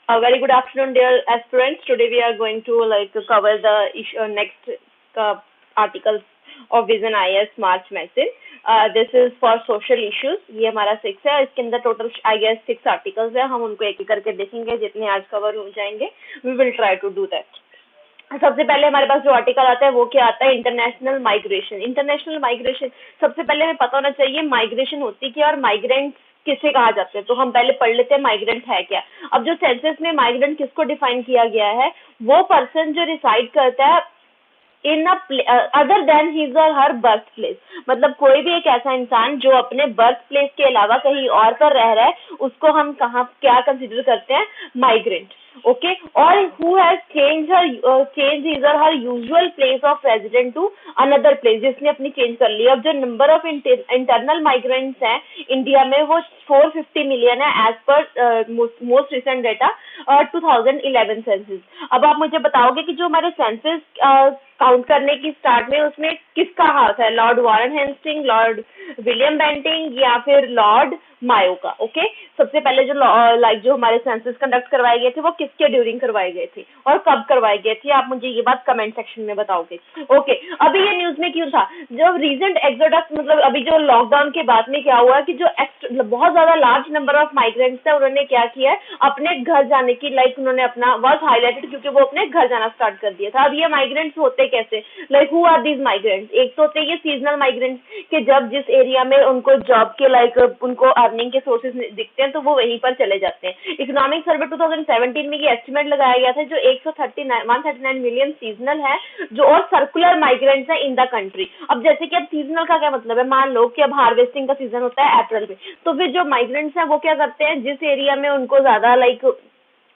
A very good afternoon, dear aspirants. Today we are going to cover the issue, next articles of Vision IAS March message. This is for social issues. ये हमारा 6 है. इसके अंदर total I guess 6 articles है. हम उनको एक एक करके देखेंगे. जितने आज कवर हो जाएंगे, we will try to do that. सबसे पहले हमारे पास जो आर्टिकल आता है वो क्या आता है, इंटरनेशनल माइग्रेशन. इंटरनेशनल माइग्रेशन सबसे पहले हमें पता होना चाहिए माइग्रेशन होती क्या और माइग्रेंट्स किसे कहा जाते हैं. तो हम पहले पढ़ लेते हैं माइग्रेंट है क्या. अब जो सेंसस में माइग्रेंट किसको डिफाइन किया गया है, वो पर्सन जो रिसाइड करता है इन अदर देन हिज और हर बर्थ प्लेस. मतलब कोई भी एक ऐसा इंसान जो अपने बर्थ प्लेस के अलावा कहीं और पर रह रहा है, उसको हम कहाँ क्या कंसिडर करते हैं, माइग्रेंट. ओके. और हु हैज चेंज हिज और her usual place of resident to another place, जिसने अपनी चेंज कर ली. अब जो नंबर ऑफ इंटरनल माइग्रेंट्स हैं इंडिया में वो 450 मिलियन है as per most recent data 2011 census. अब आप मुझे बताओगे कि जो हमारे सेंसस काउंट करने की स्टार्ट में उसमें किसका हाथ है, Lord Warren Hasting, Lord William Bentinck या फिर लॉर्ड मायो का. ओके. सबसे पहले जो जो हमारे सेंसस कंडक्ट करवाए गए थे वो किसके ड्यूरिंग करवाए गए थे और कब करवाए गए थे, आप मुझे ये बात कमेंट सेक्शन में बताओगे. ओके. अभी ये न्यूज में क्यों था, जब रीसेंट एक्सोडस मतलब अभी जो लॉकडाउन के बाद में क्या हुआ कि जो बहुत ज्यादा लार्ज नंबर ऑफ माइग्रेंट्स है, उन्होंने क्या किया है, अपने घर जाने की उन्होंने अपना वर्क हाईलाइटेड क्योंकि वो अपने घर जाना स्टार्ट कर दिया था. अब ये माइग्रेंट्स होते कैसे, हु आर दीज माइग्रेंट्स. एक तो होते ये सीजनल माइग्रेंट्स कि जब जिस एरिया में उनको जॉब के उनको अर्निंग के सोर्सेज दिखते हैं तो वो वहीं पर चले जाते हैं. इकोनॉमिक सर्वे 2017 में ये एस्टिमेट लगाया गया था जो 139 मिलियन सीजनल है जो और सर्कुलर माइग्रेंट्स है इन द कंट्री. अब जैसे कि अब सीजनल का क्या मतलब है, मान लो कि अब हार्वेस्टिंग का सीजन होता है अप्रैल में, तो फिर जो माइग्रेंट्स हैं वो क्या करते हैं, जिस एरिया में उनको ज्यादा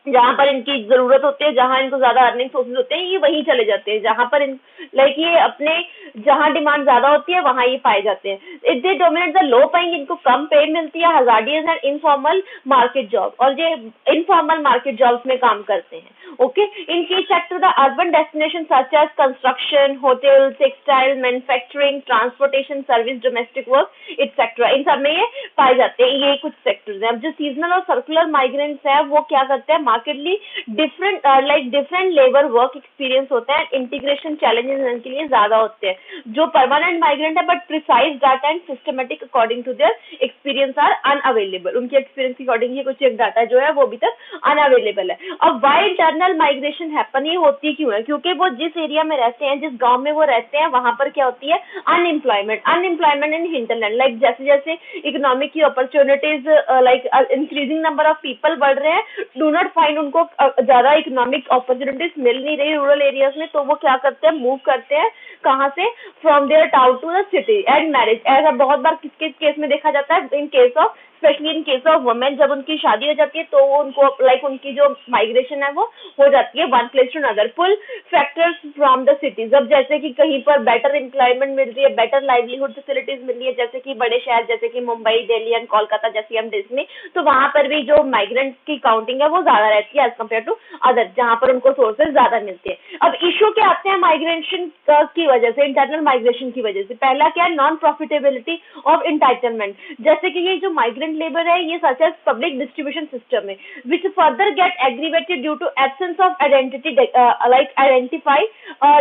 जहां पर इनकी जरूरत होती है, जहां इनको ज्यादा अर्निंग सोर्सेज होते हैं, ये वहीं चले जाते हैं जहां पर ये अपने जहां डिमांड ज्यादा होती है वहां ये पाए जाते हैं. दे डोमिनेट द लो पेइंग, इनको कम पे मिलती है, hazardous and informal market job, और ये इनफॉर्मल मार्केट जॉब्स में काम करते हैं. Okay. In key sector the urban destination such as construction, hotel, textile, manufacturing, transportation, service, domestic work etcetera, इन सब में ये पाए जाते हैं. ये कुछ सेक्टर्स हैं. अब जो सीजनल और सर्कुलर माइग्रेंट्स है वो क्या करते हैं, markedly different labour work experience होता है, इंटीग्रेशन चैलेंजेस इनके लिए ज्यादा होते हैं. जो परमानेंट माइग्रेंट है but precise data and systematic according to their experience are unavailable. उनके एक्सपीरियंस के अकॉर्डिंग ये कुछ एक डाटा जो है वो अभी तक अनअवेलेबल है. अब वाई इंटरनल माइग्रेशन हैपन, ये होती क्यों है, क्योंकि वो जिस एरिया में रहते हैं, जिस गांव में वो रहते हैं, वहां पर क्या होती है, अनएम्प्लॉयमेंट इन हिंटरलैंड. जैसे जैसे इकोनॉमिक की opportunities increasing number of people बढ़ रहे हैं, डू नॉट फाइंड, उनको ज्यादा इकोनॉमिक अपॉर्चुनिटीज मिल नहीं रही रूरल एरियाज में, तो वो क्या करते हैं, मूव करते हैं कहाँ से, from their town to the city and marriage. ऐसा बहुत बार किसके केस में देखा जाता है, in case of specially in case of women, जब उनकी शादी हो जाती है तो उनको उनकी जो माइग्रेशन है वो हो जाती है one place to another. Pull factors from the cities, अब जैसे कि कहीं पर बेटर एम्प्लॉयमेंट मिल रही है, बेटर लाइवलीहुड फैसिलिटीज मिल रही है, जैसे कि बड़े शहर जैसे कि मुंबई, दिल्ली एंड कोलकाता जैसी हम डिस्नी, तो वहां पर भी जो माइग्रेंट्स की काउंटिंग है वो ज्यादा रहती है एज कम्पेयर टू अदर, जहां पर उनको सोर्सेज ज्यादा मिलते हैं. अब इशू क्या आते हैं माइग्रेशन की वजह से, इंटरनल माइग्रेशन की वजह से. पहला क्या है, नॉन प्रॉफिटेबिलिटी ऑफ इंटाइटलमेंट. जैसे कि ये जो माइग्रेंट लेबर है ये such as public distribution system है which further get aggravated due to absence of identity identify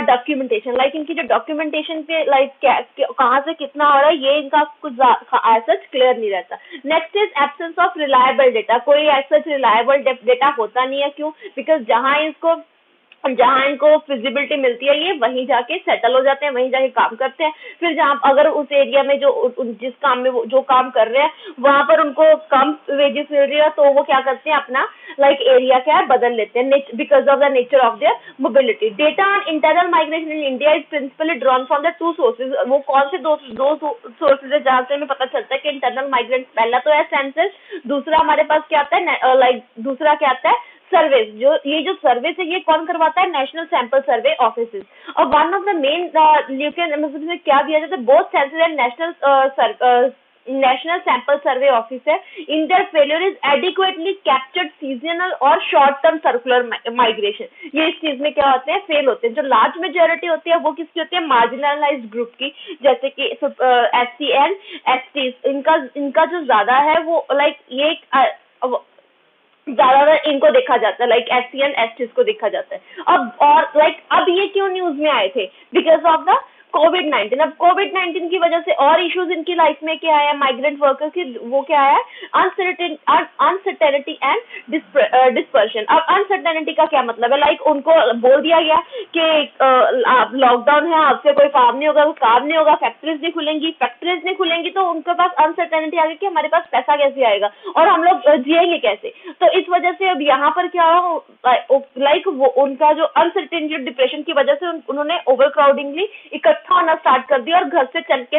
documentation. इनकी जो डॉक्यूमेंटेशन पे कहाँ से कितना हो रहा है ये इनका कुछ सच क्लियर नहीं रहता. Next is absence of reliable data. कोई सच रिलायबल डेटा होता नहीं है. क्यों, बिकॉज जहां इनको फिजिबिलिटी मिलती है ये वहीं जाके सेटल हो जाते हैं, वहीं जाके काम करते हैं. फिर जहां अगर उस एरिया में जो जिस काम में जो काम कर रहे हैं वहां पर उनको कम वेजेस मिल रही है, तो वो क्या करते हैं, अपना एरिया क्या है बदल लेते हैं because of the nature of their mobility. Data on internal migration in India is principally drawn from the two sources. वो कौन से दो सोर्सेज है जहां से हमें पता चलता है कि इंटरनल माइग्रेंट, पहला तो है सेंसस, दूसरा हमारे पास क्या आता है दूसरा क्या आता है, सर्विस. जो सर्विस है ये कौन करवाता है, नेशनल सैंपल सर्वे ऑफिसेज. और वन ऑफ द मेन क्या दिया जाता है, both census and national sample survey office है, in their failure is adequately captured seasonal और शॉर्ट टर्म सर्कुलर माइग्रेशन. ये इस चीज में क्या होते हैं, फेल होते हैं. जो लार्ज मेजोरिटी होती है वो किसकी होती है, मार्जिनलाइज्ड ग्रुप की, जैसे कि SC एंड ST. इनका जो ज्यादा है वो ये ज्यादातर इनको देखा जाता है, लाइक SC एंड STs को देखा जाता है। अब ये क्यों न्यूज में आए थे? बिकॉज ऑफ द कोविड-19। अब कोविड-19 की वजह से और इश्यूज इनकी लाइफ में क्या आया, माइग्रेंट वर्कर्स की, वो क्या है, अनसर्टेनिटी एंड डिस्पर्शन। अब अनसर्टेनिटी का क्या मतलब है, लाइक उनको बोल दिया गया कि लॉकडाउन है, आपसे कोई काम नहीं होगा, काम नहीं होगा, फैक्ट्रीज नहीं खुलेंगी, तो उनके पास अनसर्टेनिटी आ गई कि हमारे पास पैसा कैसे आएगा और हम लोग जिएंगे कैसे। तो इस वजह से अब यहाँ पर क्या हो, लाइक वो उनका जो अनसर्टेनिटी, डिप्रेशन की वजह से उन्होंने ओवर क्राउडिंगली इकट्ठा होना स्टार्ट कर दिया और घर से चल के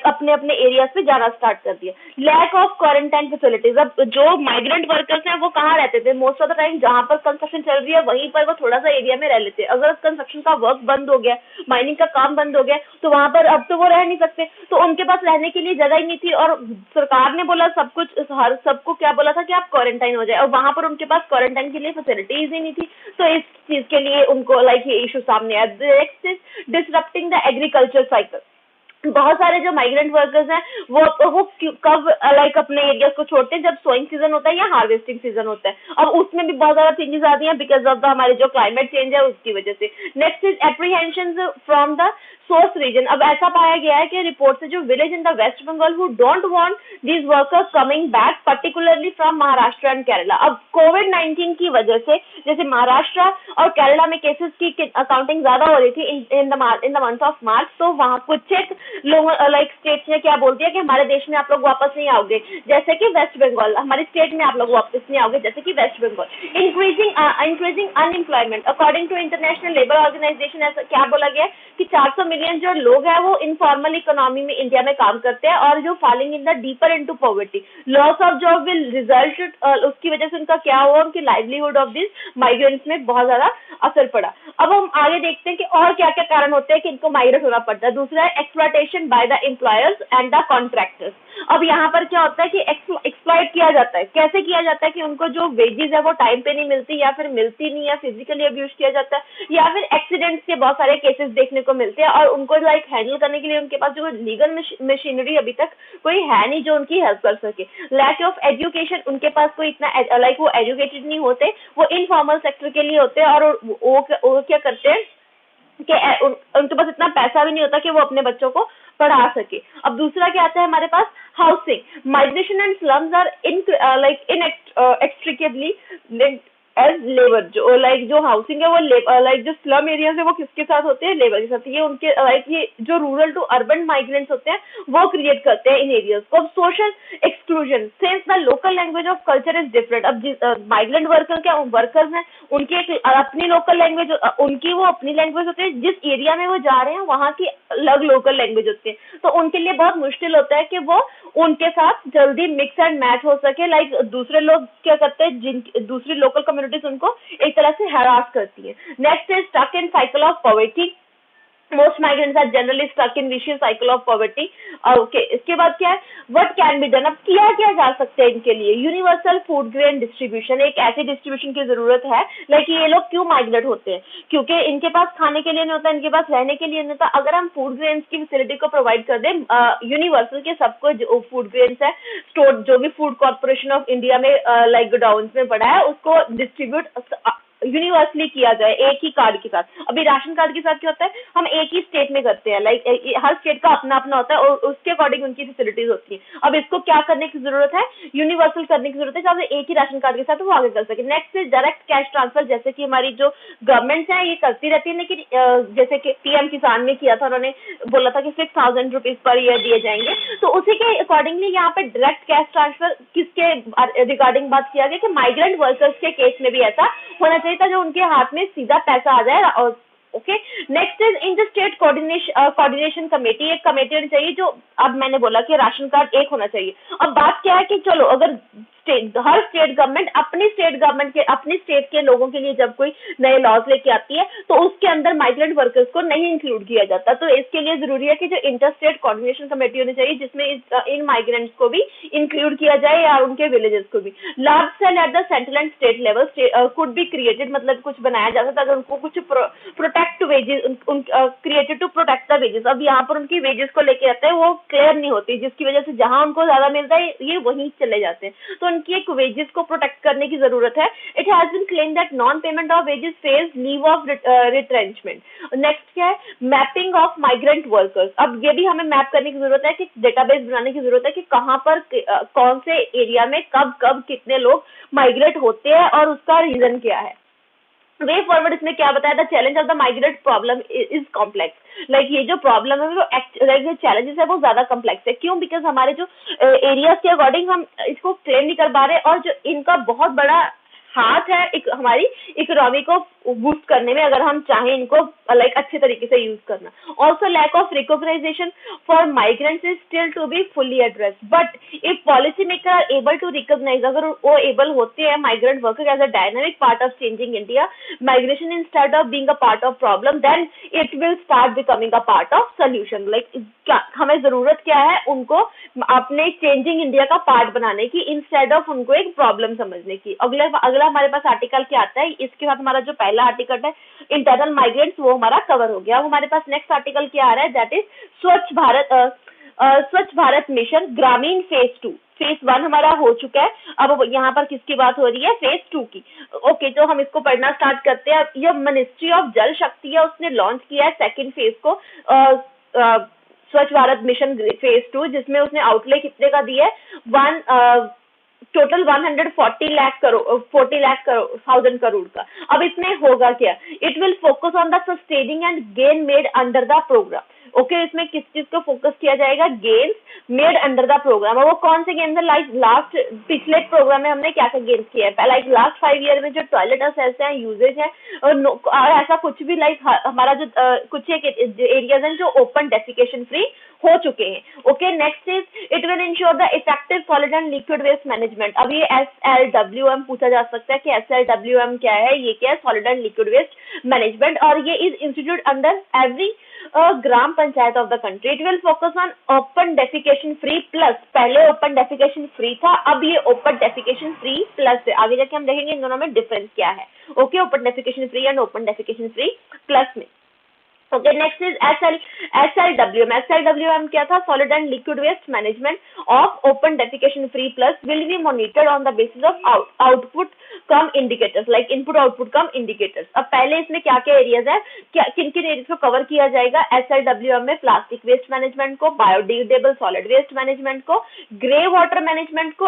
अपने अपने एरियाज पे जाना स्टार्ट कर दिया। Lack of quarantine facilities. अब जो माइग्रेंट वर्कर्स हैं वो कहाँ रहते थे? मोस्ट ऑफ द टाइम जहाँ पर कंस्ट्रक्शन चल रही है वहीं पर वो थोड़ा सा एरिया में रह लेते हैं। अगर कंस्ट्रक्शन का वर्क बंद हो गया, माइनिंग का काम बंद हो गया, तो वहां पर अब तो वो रह नहीं सकते, तो उनके पास रहने के लिए जगह ही नहीं थी और सरकार ने बोला सबको क्या बोला था कि आप क्वारंटाइन हो जाए, और वहां पर उनके पास क्वारंटाइन के लिए फैसिलिटीज ही नहीं थी। तो इस चीज के लिए उनको लाइक ये इशू सामने आया। Next is disrupting the agriculture cycle. बहुत सारे जो माइग्रेंट वर्कर्स हैं वो कब लाइक अपने एरिया को छोड़ते हैं, जब सोइंग सीजन होता है या हार्वेस्टिंग सीजन होता है। अब उसमें भी बहुत ज्यादा चेंजेस आती हैं बिकॉज ऑफ द हमारे जो क्लाइमेट चेंज है उसकी वजह से। Next is apprehension from the source region. अब ऐसा पाया गया है कि रिपोर्ट से जो village in the West Bengal who don't want these workers coming back, particularly from Maharashtra and Kerala. अब कोविड-19 की वजह से जैसे महाराष्ट्र और केरला में केसेस की अकाउंटिंग ज्यादा हो रही थी in the month of March, तो वहां कुछ एक लोग लाइक स्टेट ने क्या बोल दिया कि हमारे देश में आप लोग वापस नहीं आओगे, जैसे कि वेस्ट बंगाल, हमारे स्टेट में आप लोग वापस नहीं आओगे जैसे कि West Bengal. Increasing unemployment. According to International Labour Organization ऐसा क्या बोला गया कि 400 मिलियन जो लोग हैं वो इनफॉर्मल इकोनॉमी में इंडिया में काम करते हैं और जो falling in the deeper into poverty. Loss of job will result, उसकी वजह से उनका क्या हुआ, उनकी लाइवलीहुड ऑफ दिस माइग्रेंट्स में बहुत ज्यादा असर पड़ा। अब हम आगे देखते हैं कि और क्या क्या कारण होते हैं कि इनको माइग्रेट होना पड़ता है। दूसरा है exploitation by the employers and the contractors. अब यहाँ पर क्या होता है कि एक्सप्लॉयट किया जाता है। कैसे किया जाता है कि उनको जो वेजेस है वो टाइम पे नहीं मिलती या फिर मिलती नहीं, या फिजिकली अब्यूज किया जाता है, या फिर एक्सीडेंट्स के बहुत सारे केसेस देखने को मिलते हैं और उनको लाइक हैंडल करने के लिए उनके पास जो लीगल मशीनरी अभी तक कोई है नहीं जो उनकी हेल्प कर सके। लैक ऑफ एजुकेशन, उनके पास कोई इतना लाइक वो एजुकेटेड नहीं होते, वो इनफॉर्मल सेक्टर के लिए होते हैं और वो क्या करते हैं कि उनके पास इतना पैसा भी नहीं होता कि वो अपने बच्चों को पढ़ा सके। अब दूसरा क्या आता है हमारे पास, housing. Migration and slums are inextricably linked as labour. जो हाउसिंग है वो लाइक जो स्लम एरियाज है वो किसके साथ होते हैं, लेबर के साथ। ये उनके ये जो रूरल टू अर्बन माइग्रेंट्स होते हैं वो क्रिएट करते हैं इन एरियाज को। Social exclusion, since the local language of culture is different. अब माइग्रेंट वर्कर्स हैं उनकी अपनी लोकल लैंग्वेज, उनकी वो अपनी लैंग्वेज होती है, जिस एरिया में वो जा रहे हैं वहाँ की अलग लोकल लैंग्वेज होती है, तो उनके लिए बहुत मुश्किल होता है कि वो उनके साथ जल्दी मिक्स एंड मैच हो सके। लाइक दूसरे लोग क्या करते हैं, दूसरी लोकल कम्युनिटीज उनको एक तरह से हरास करती है। Next is stuck in cycle of poverty. Most migrants are generally stuck in vicious cycle of poverty. Okay, इसके बाद क्या है, what can be done। अब किया क्या जा सकता है इनके लिए। यूनिवर्सल फूड ग्रेन डिस्ट्रीब्यूशन, एक ऐसी डिस्ट्रीब्यूशन की जरूरत है। लाइक ये लोग क्यों माइग्रेट होते हैं, क्योंकि इनके पास खाने के लिए नहीं होता, इनके पास रहने के लिए नहीं होता। अगर हम फूड ग्रेन्स की फैसिलिटी को प्रोवाइड कर दें यूनिवर्सल के सबको, जो फूड ग्रेन्स है स्टोर, जो भी फूड कॉर्पोरेशन ऑफ इंडिया में लाइक गोडाउन में पड़ा है उसको डिस्ट्रीब्यूट यूनिवर्सली किया जाए एक ही कार्ड के साथ। अभी राशन कार्ड के साथ क्या होता है, हम एक ही स्टेट में करते हैं, लाइक हर स्टेट का अपना अपना होता है और उसके अकॉर्डिंग उनकी फैसिलिटीज होती है। अब इसको क्या करने की जरूरत है, यूनिवर्सल करने की जरूरत है, जहाँ एक ही राशन कार्ड के साथ वो आगे कर सके। Next is direct cash transfer, जैसे कि हमारी जो गवर्नमेंट है ये करती रहती है, लेकिन जैसे कि पीएम किसान में किया था, उन्होंने बोला था कि 6,000 रुपीज पर ईयर दिए जाएंगे, तो उसी के अकॉर्डिंगली यहाँ पे डायरेक्ट कैश ट्रांसफर किसके रिगार्डिंग बात किया गया कि माइग्रेंट वर्कर्स के केस में भी ऐसा होना चाहिए था, जो उनके हाथ में सीधा पैसा आ जाए। और okay, next is interstate coordination committee. एक कमेटी होनी चाहिए जो, अब मैंने बोला कि राशन कार्ड एक होना चाहिए। अब बात क्या है कि चलो अगर हर स्टेट गवर्नमेंट अपनी स्टेट के लोगों के लिए जब कोई नए लॉज लेके आती है तो उसके अंदर माइग्रेंट वर्कर्स को नहीं इंक्लूड किया जाता, तो इसके लिए जरूरी है कि जो इंटरस्टेट कोऑर्डिनेशन कमेटी होनी चाहिए जिसमें इन माइग्रेंट्स को भी इंक्लूड किया जाए या उनके विलेजेस को भी। Large cell at the central and state level could be created, मतलब कुछ बनाया जा सकता है अगर उनको कुछ protect wages created to protect the wages. अब यहाँ पर उनकी वेजेस को लेके आते हैं वो क्लियर नहीं होती, जिसकी वजह से जहां उनको ज्यादा मिलता है ये वहीं चले जाते हैं। तो उनकी एक वेजेस को प्रोटेक्ट करने की जरूरत है। It has been claim that non payment of wages face leave of retrenchment. Next क्या है, मैपिंग ऑफ माइग्रेंट वर्कर्स। अब ये भी हमें मैप करने की जरूरत है कि डेटाबेस बनाने की जरूरत है कि कहाँ पर कौन से एरिया में कब कब कितने लोग माइग्रेट होते हैं और उसका रीजन क्या है। वे फॉरवर्ड इसमें क्या बताया था, challenge of the migrate problem is complex. Like ये जो प्रॉब्लम है वो लाइक जो चैलेंजेस है वो ज्यादा कॉम्प्लेक्स है। क्यों? बिकॉज हमारे जो एरियाज के अकॉर्डिंग हम इसको क्लेम नहीं कर पा रहे, और जो इनका बहुत बड़ा हाथ है एक हमारी इकोनॉमी को बूस्ट करने में, अगर हम चाहें इनको लाइक अच्छे तरीके से यूज करना। Also lack of recognization for migrants is still to be fully addressed, but if policy maker are able to recognise, अगर वो एबल होते हैं migrant worker as a dynamic part of changing India migration instead of being a part of problem, then it will start becoming a part of solution. Like हमें जरूरत क्या है, उनको अपने चेंजिंग इंडिया का पार्ट बनाने की इंस्टेड ऑफ उनको एक प्रॉब्लम समझने की। अगला हमारे पास आर्टिकल क्या आता है, इसके साथ हमारा जो पहला आर्टिकल है इंटरनल माइग्रेंट्स वो हमारा कवर हो गया। अब हमारे पास नेक्स्ट आर्टिकल क्या आ रहा है, दैट इज स्वच्छ भारत मिशन ग्रामीण फेज 2। फेज 1 हमारा हो चुका है, अब यहाँ पर किसकी बात हो रही है, फेज 2 की। ओके, तो हम इसको पढ़ना स्टार्ट करते हैं। ये मिनिस्ट्री ऑफ जल शक्ति है, उसने लॉन्च किया है सेकेंड फेज को, स्वच्छ भारत मिशन फेज 2, जिसमें उसने आउटले कितने का दिया है, टोटल 140 लाख करोड़ 40,00,000 करोड़ का। अब इसमें होगा क्या, it will focus on the sustaining and gain made under the programme. Okay, इसमें किस चीज को फोकस किया जाएगा, gains made under the programme. और वो कौन से गेम्स है, लाइक लास्ट पिछले प्रोग्राम में हमने क्या क्या गेम्स किया है, लाइक लास्ट 5 ईयर में जो टॉयलेट असेस है, यूजेज है, और ऐसा कुछ भी, लाइक हमारा जो कुछ एक एरियाज हैं जो ओपन डेफिकेशन फ्री हो चुके हैं। Okay, next is it will ensure the effective solid and liquid waste management. अब ये SLWM पूछा जा सकता है कि SLWM क्या है, ये क्या है, solid and liquid waste management, और ये is institute under every gram panchayat of the country. It will focus on open defecation free plus, पहले ओपन डेफिकेशन फ्री था, अब ये ओपन डेफिकेशन फ्री प्लस है। आगे जाके हम देखेंगे इन दोनों में डिफरेंस क्या है। Okay, open defecation free and open defecation free plus में। Okay, next is SLWM। SLWM क्या था, solid and liquid waste management of open defecation free plus will be monitored on the basis of output cum indicators, like input output cum indicators. अब पहले इसमें क्या क्या areas है, किन किन एरियाज को कवर किया जाएगा SLWM में, प्लास्टिक वेस्ट मैनेजमेंट को, बायोडिग्रेडेबल सॉलिड वेस्ट मैनेजमेंट को, ग्रे वाटर मैनेजमेंट को,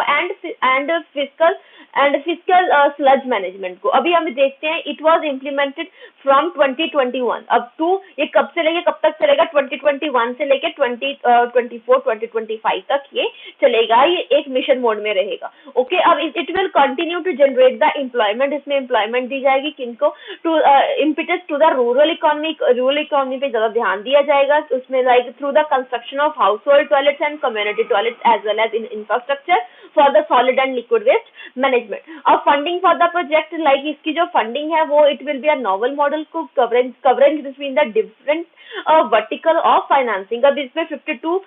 एंड फिजिकल स्लज मैनेजमेंट को। अभी हम देखते हैं, इट वाज इम्प्लीमेंटेड फ्रॉम 2021 अब टू, ये कब से लेके कब तक चलेगा, 2021 से लेके 2024-2025 तक ये चलेगा, ये एक मिशन मोड में रहेगा। ओके, अब it will continue to generate the employment, इसमें एम्प्लॉयमेंट दी जाएगी किनको, to impetus to the rural economy पे ज्यादा ध्यान दिया जाएगा उसमें, like through the construction of household toilets and community toilets as well as in infrastructure for the solid and liquid waste management. अब funding for the project, like इसकी जो funding है वो it will be a novel model को कवरेंज between the different vertical of financing. अब इसमें 52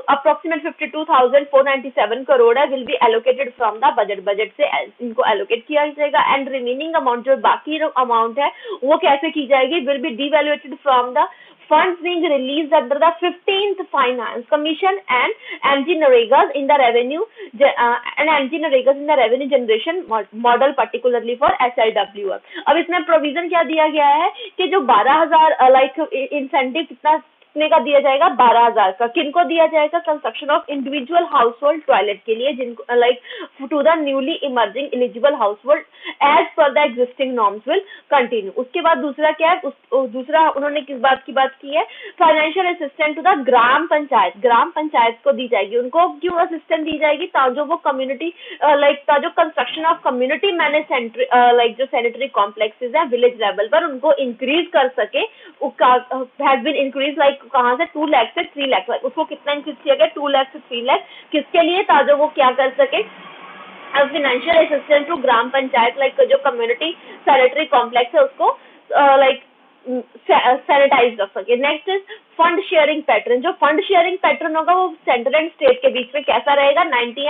approximate 52,497 crore है, will be allocated from the budget से इनको एलोकेट किया जाएगा, एंड रिमेनिंग अमाउंट जो बाकी अमाउंट है वो कैसे की जाएगी, will be devaluated from the funds being released under the 15th Finance Commission and MG-Naregas in the revenue generation model particularly for SLWM। अब इसमें प्रोविजन क्या दिया गया है कि जो 12,000 लाइक इंसेंटिव कितने का दिया जाएगा, 12,000 का। किनको दिया जाएगा, construction of individual household toilet के लिए, जिनको like to the newly emerging eligible household as per the existing norms will continue. उसके बाद दूसरा क्या है, दूसरा उन्होंने किस बात की है, financial assistant to the gram panchayat को दी जाएगी। उनको क्यों असिस्टेंट दी जाएगी, ताकि वो कम्युनिटी लाइक जो construction of community manage like जो सैनिटरी कॉम्प्लेक्सेस है विलेज लेवल पर, उनको इंक्रीज कर सके। हैज बीन इंक्रीज लाइक कहाँ से, 2 लाख से 3 लाख, उसको कितना इंक्रीज किया गया, 2 लाख से 3 लाख, किसके लिए, ताकि वो क्या कर सके, financial assistant to gram panchayat, like जो कम्युनिटी सैनिटरी कॉम्प्लेक्स है उसको लाइक सैनिटाइज रख सके। Next is fund sharing pattern. जो फंड शेयरिंग पैटर्न होगा वो सेंटर एंड स्टेट के बीच में कैसा रहेगा, 90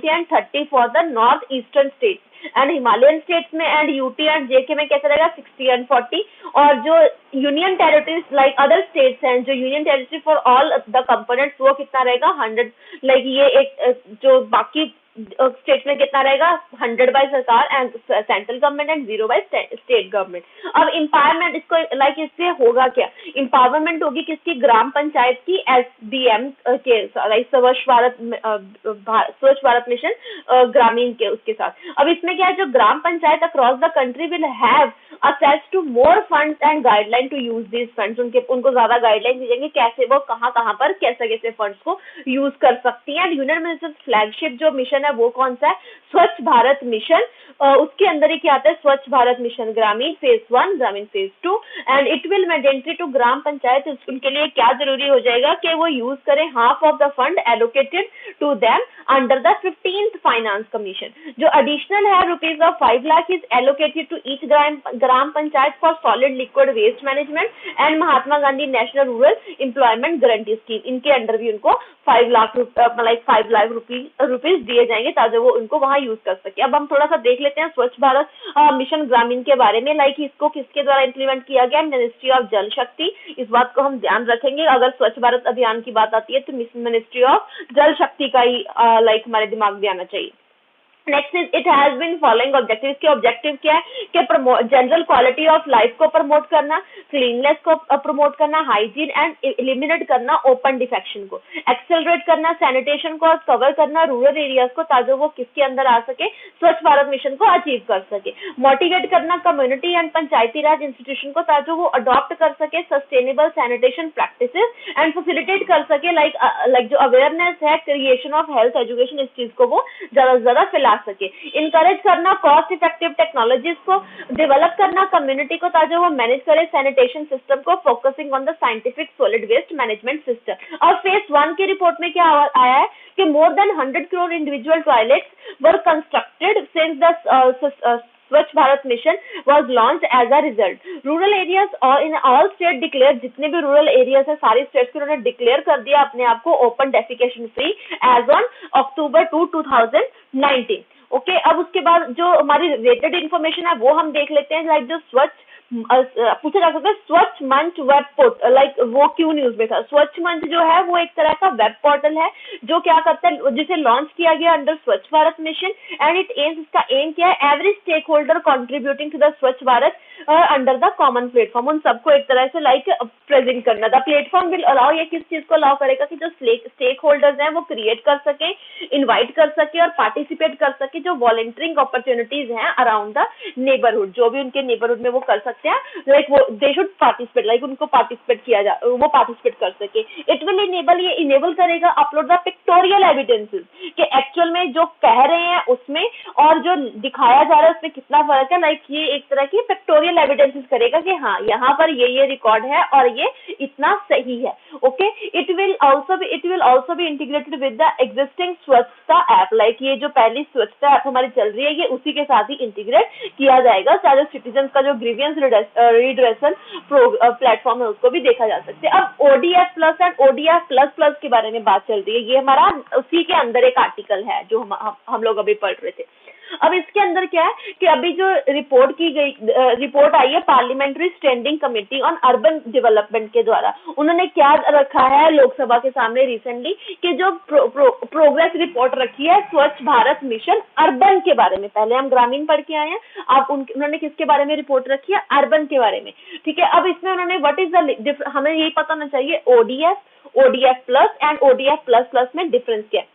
and 30 for the north eastern state. And Himalayan states में एंड यूटी एंड जेके में कैसा रहेगा 60-40, और जो union territories like other states हैं, जो union territory for all the components, वो कितना रहेगा 100, लाइक ये एक जो बाकी स्टेट में कितना रहेगा 100 बाय सरकार and central government and 0 by state government. अब एम्पावरमेंट इसको लाइक इससे होगा क्या, एम्पावरमेंट होगी किसकी, ग्राम पंचायत की एसडीएम के लाइक स्वच्छ भारत मिशन ग्रामीण के उसके साथ। अब इसमें क्या है, जो gram panchayat across the country will have access to more funds and guideline to use these funds, उनको ज्यादा गाइडलाइन दी जाएंगी कैसे वो कहाँ पर कैसे कैसे फंड्स को यूज कर सकती हैं। यूनियन मिनिस्टर फ्लैगशिप जो मिशन है वो कौन सा है, स्वच्छ भारत मिशन। उसके अंदर ही क्या आता है, स्वच्छ भारत मिशन ग्रामीण phase 1, Grameen phase 2, and it will mandatory to gram panchayat. उनके लिए क्या जरूरी हो जाएगा कि वो यूज करें half of the fund allocated to them under the 15th finance commission. जो एडिशनल है rupees of 5 lakh is allocated to each gram panchayat for solid liquid waste management and Mahatma Gandhi National Rural Employment Guarantee Scheme. इनके under भी उनको 5 lakh rupees दिए जाएंगे ताकि वो उनको वहां यूज कर सके। अब हम थोड़ा सा देख लेते हैं स्वच्छ भारत मिशन ग्रामीण के बारे में, लाइक इसको किसके द्वारा इम्प्लीमेंट किया गया, मिनिस्ट्री ऑफ जल शक्ति। इस बात को हम ध्यान रखेंगे, अगर स्वच्छ भारत अभियान की बात आती है तो मिनिस्ट्री ऑफ जल शक्ति का ही लाइक हमारे दिमाग में आना चाहिए। Next is it has been following objective. इसके ऑब्जेक्टिव क्या है कि जनरल क्वालिटी ऑफ लाइफ को प्रमोट करना, क्लीननेस को प्रमोट करना, हाइजीन एंड एलिमिनेट करना ओपन डिफेक्शन को, एक्सेलरेट करना सैनिटेशन को और कवर करना रूरल एरियाज को ताकि वो किसके अंदर आ सके, स्वच्छ भारत मिशन को अचीव कर सके। मोटिवेट करना community and Panchayati Raj institution को ताकि वो अडॉप्ट कर सके sustainable sanitation practices and facilitate कर सके लाइक जो अवेयरनेस है क्रिएशन ऑफ हेल्थ एजुकेशन, इस चीज को वो ज्यादा से ज्यादा फैला सके। इनकरेज करना कॉस्ट इफेक्टिव टेक्नोलॉजीज को, डेवलप करना कम्युनिटी को ताकि वो मैनेज करे सैनिटेशन सिस्टम को, focusing on the scientific solid waste management system. और फेज 1 की रिपोर्ट में क्या आया है कि more than 100 crore individual toilets were constructed since the Swachh Bharat mission was launched as a result. Rural areas or in all state declare, जितने भी rural areas है सारी स्टेट्स के उन्होंने डिक्लेयर कर दिया अपने आप को open defecation free as on October 2, 2019। Okay, अब उसके बाद जो हमारी रेटेड इंफॉर्मेशन है वो हम देख लेते हैं, लाइक जो स्वच्छ पूछा जा सकता है स्वच्छ मंच वेब पोर्टल, लाइक वो क्यों न्यूज में था। स्वच्छ मंच जो है वो एक तरह का वेब पोर्टल है जो क्या करता है, जिसे लॉन्च किया गया under Swachh Bharat mission and इसका एम क्या है, every stakeholder contributing to the Swachh Bharat under the common platform, उन सबको एक तरह से लाइक प्रेजेंट करना। द प्लेटफॉर्म विल अलाउ, ये किस चीज को अलाउ करेगा कि जो स्टेक होल्डर्स हैं वो क्रिएट कर सके, इन्वाइट कर सके और पार्टिसिपेट कर सके जो वॉलंटियरिंग अपॉर्चुनिटीज हैं अराउंड द नेबरहुड, जो भी उनके नेबरहुड में वो कर सकते हैं, लाइक वो दे शुड पार्टिसिपेट, लाइक उनको पार्टिसिपेट किया जा, वो पार्टिसिपेट कर सके। इट विल इनेबल, ये इनेबल करेगा अपलोड द पिक्टोरियल एविडेंसेस कि एक्चुअल में जो कह रहे हैं उसमें और जो दिखाया जा रहा है उसमें कितना फर्क है, लाइक ये एक तरह की पिक्टोरियल एविडेंसेस करेगा कि हाँ यहाँ पर ये रिकॉर्ड है और ये इतना सही है। Okay, it will also be integrated with the existing स्वच्छता ऐप, लाइक ये जो पहली स्वच्छता ऐप हमारी चल रही है ये उसी के साथ ही इंटीग्रेट किया जाएगा, सारे सिटीजन का जो ग्रीवियंस रिड्रेसल प्लेटफॉर्म है उसको भी देखा जा सकता है। अब ODF plus and ODF plus plus के बारे में बात चल रही है, ये हमारा उसी के अंदर एक आर्टिकल है जो हम लोग अभी पढ़ रहे थे। अब इसके अंदर क्या है कि अभी जो रिपोर्ट आई है parliamentary standing committee on urban development के द्वारा, उन्होंने क्या रखा है लोकसभा के सामने रिसेंटली कि जो प्रोग्रेस रिपोर्ट रखी है स्वच्छ भारत मिशन अर्बन के बारे में, पहले हम ग्रामीण पढ़ के आए हैं, आप उन्होंने किसके बारे में रिपोर्ट रखी है, अर्बन के बारे में। ठीक है, अब इसमें उन्होंने व्हाट इज द, हमें यही पता होना चाहिए ODF plus and ODF plus plus में डिफरेंस क्या है।